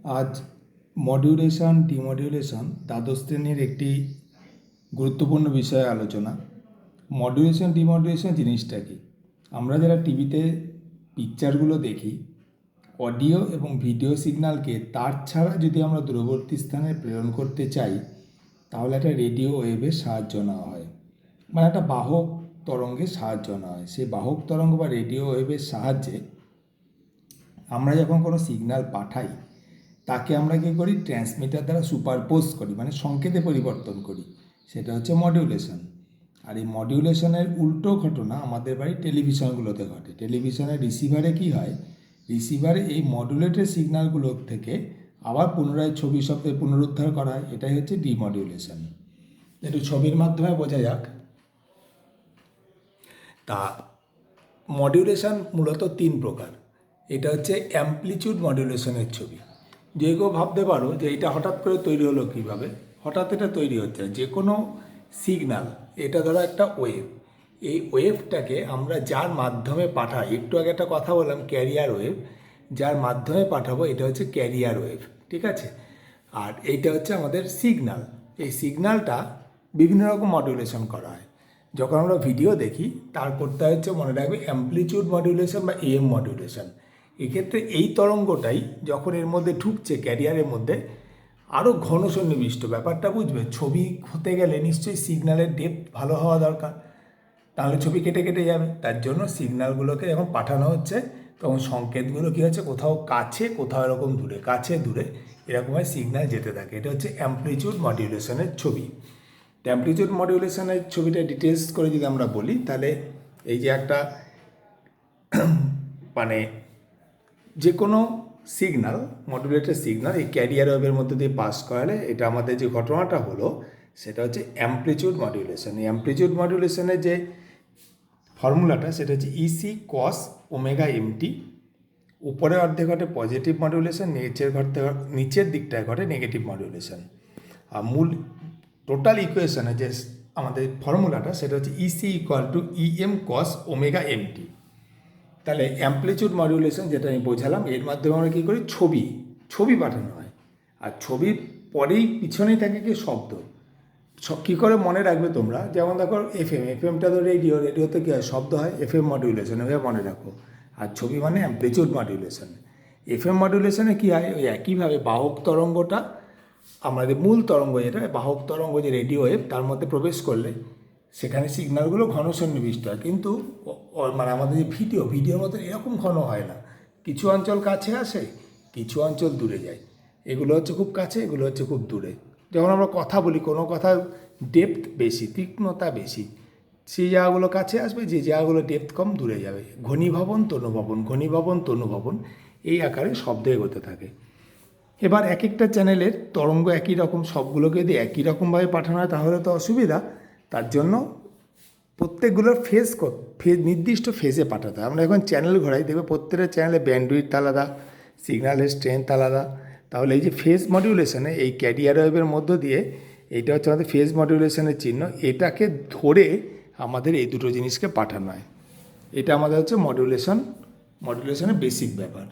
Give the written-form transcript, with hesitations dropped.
আজ মডিউলেশন ডিমডিউলেশন দ্বাদশ শ্রেণীর একটি গুরুত্বপূর্ণ বিষয়ে আলোচনা। মডিউলেশন ডিমডিউলেশন জিনিসটা কি? আমরা যারা টিভিতে পিকচারগুলো দেখি, অডিও এবং ভিডিও সিগন্যালকে তার ছাড়া যদি আমরা দূরবর্তী স্থানে প্রেরণ করতে চাই, তাহলে একটা রেডিও ওয়েভের সাহায্য নেওয়া হয়, মানে একটা বাহক তরঙ্গের সাহায্য নেওয়া হয়। সেই বাহক তরঙ্গ বা রেডিও ওয়েভের সাহায্যে আমরা যখন কোনো সিগন্যাল পাঠাই, তাকে আমরা কী করি? ট্রান্সমিটার দ্বারা সুপারপোজ করি, মানে সংকেতে পরিবর্তন করি। সেটা হচ্ছে মডিউলেশন। আর এই মডিউলেশনের উল্টো ঘটনা আমাদের বাড়ির টেলিভিশনগুলোতে ঘটে। টেলিভিশনের রিসিভারে কী হয়? রিসিভারে এই মডুলেটেড সিগন্যালগুলো থেকে আবার পুনরায় ছবি শব্দে পুনরুদ্ধার করা হয়। এটাই হচ্ছে ডিমডিউলেশন। একটু ছবির মাধ্যমে বোঝা যাক। তা মডিউলেশন মূলত তিন প্রকার। এটা হচ্ছে অ্যামপ্লিচিউড মডিউলেশনের ছবি। যে কেউ ভাবতে পারো যে এটা হঠাৎ করে তৈরি হলো কীভাবে? হঠাৎ এটা তৈরি হচ্ছে যে কোনো সিগন্যাল, এটা ধরো একটা ওয়েভ। এই ওয়েভটাকে আমরা যার মাধ্যমে পাঠাই, একটু আগে একটা কথা বললাম ক্যারিয়ার ওয়েভ, যার মাধ্যমে পাঠাবো এটা হচ্ছে ক্যারিয়ার ওয়েভ, ঠিক আছে? আর এইটা হচ্ছে আমাদের সিগন্যাল। এই সিগন্যালটা বিভিন্ন রকম মডিউলেশন করা হয়। যখন আমরা ভিডিও দেখি, তার করতে হচ্ছে মনে রাখবে অ্যামপ্লিচিউড মডিউলেশন বা এএম মডিউলেশন। এক্ষেত্রে এই তরঙ্গটাই যখন এর মধ্যে ঢুকছে ক্যারিয়ারের মধ্যে, আরও ঘন সন্নিবিষ্ট। ব্যাপারটা বুঝবে, ছবি হতে গেলে নিশ্চয়ই সিগন্যালের ডেপথ ভালো হওয়া দরকার, তাহলে ছবি কেটে কেটে যাবে। তার জন্য সিগন্যালগুলোকে যখন পাঠানো হচ্ছে, তখন সংকেতগুলো কী হচ্ছে, কোথাও কাছে কোথাও এরকম দূরে, কাছে দূরে এরকমভাবে সিগন্যাল যেতে থাকে। এটা হচ্ছে অ্যামপ্লিচিউড মডিউলেশনের ছবি। অ্যামপ্লিচিউড মডিউলেশনের ছবিটা ডিটেলস করে যদি আমরা বলি, তাহলে এই যে একটা মানে যে কোনো সিগন্যাল, মডুলেটেড সিগন্যাল এই ক্যারিয়ার ওয়েভের মধ্যে দিয়ে পাস করালে এটা আমাদের যে ঘটনাটা হলো সেটা হচ্ছে অ্যামপ্লিচিউড মডিউলেশন। এই অ্যামপ্লিচিউড মডিউলেশনের যে ফর্মুলাটা সেটা হচ্ছে ইসি কস ওমেগা এমটি। উপরের অর্ধে ঘটে পজিটিভ মডিউলেশন, নিচের দিকটায় ঘটে নেগেটিভ মডিউলেশন। আর মূল টোটাল ইকুয়েশনে যে আমাদের ফর্মুলাটা সেটা হচ্ছে e c equal to e m cos omega m t. তাহলে অ্যামপ্লিচিউড মডিউলেশন যেটা আমি বোঝালাম, এর মাধ্যমে আমরা কী করি? ছবি পাঠানো হয়। আর ছবির পরেই পিছনেই থাকে কি? শব্দ। কী করে মনে রাখবে তোমরা? যেমন দেখো এফএমটা তো রেডিওতে কী হয়? শব্দ হয়, এফএম মডিউলেশন, এভাবে মনে রাখো। আর ছবি মানে অ্যামপ্লিচিউড মডিউলেশন। এফএম মডিউলেশনে কী হয়? ওই একইভাবে বাহক তরঙ্গটা, আমাদের মূল তরঙ্গ যেটা বাহক তরঙ্গ, যে রেডিও ওয়েভ, তার মধ্যে প্রবেশ করলে সেখানে সিগন্যালগুলো ঘন সন্নিবিষ্ট হয়। কিন্তু মানে আমাদের যে ভিডিওর মতো এরকম ঘন হয় না। কিছু অঞ্চল কাছে আসে, কিছু অঞ্চল দূরে যায়। এগুলো হচ্ছে খুব কাছে, এগুলো হচ্ছে খুব দূরে। যখন আমরা কথা বলি, কোনো কথার ডেপথ বেশি, তীক্ষ্ণতা বেশি, সেই জায়গাগুলো কাছে আসবে, যে জায়গাগুলো ডেপথ কম দূরে যাবে। ঘনীভবন তনুভবন, ঘনীভবন তনুভবন, এই আকারে শব্দ এগোতে থাকে। এবার এক একটা চ্যানেলের তরঙ্গ একই রকম, সবগুলোকে যদি একই রকমভাবে পাঠানো হয় তাহলে তো অসুবিধা। তার জন্য প্রত্যেকগুলোর ফেজ নির্দিষ্ট ফেজে পাঠাতে হয়। আমরা এখন চ্যানেল ঘোরাই, দেখবে প্রত্যেকটা চ্যানেলে ব্যান্ডউইথ আলাদা, সিগন্যালের স্ট্রেংথ আলাদা। তাহলে এই যে ফেজ মডিউলেশনে এই ক্যারিয়ার ওয়েভের মধ্য দিয়ে, এইটা হচ্ছে আমাদের ফেজ মডিউলেশনের চিহ্ন। এটাকে ধরে আমাদের এই দুটো জিনিসকে পাঠানো হয়। এটা আমাদের হচ্ছে মডিউলেশনের বেসিক ব্যাপার।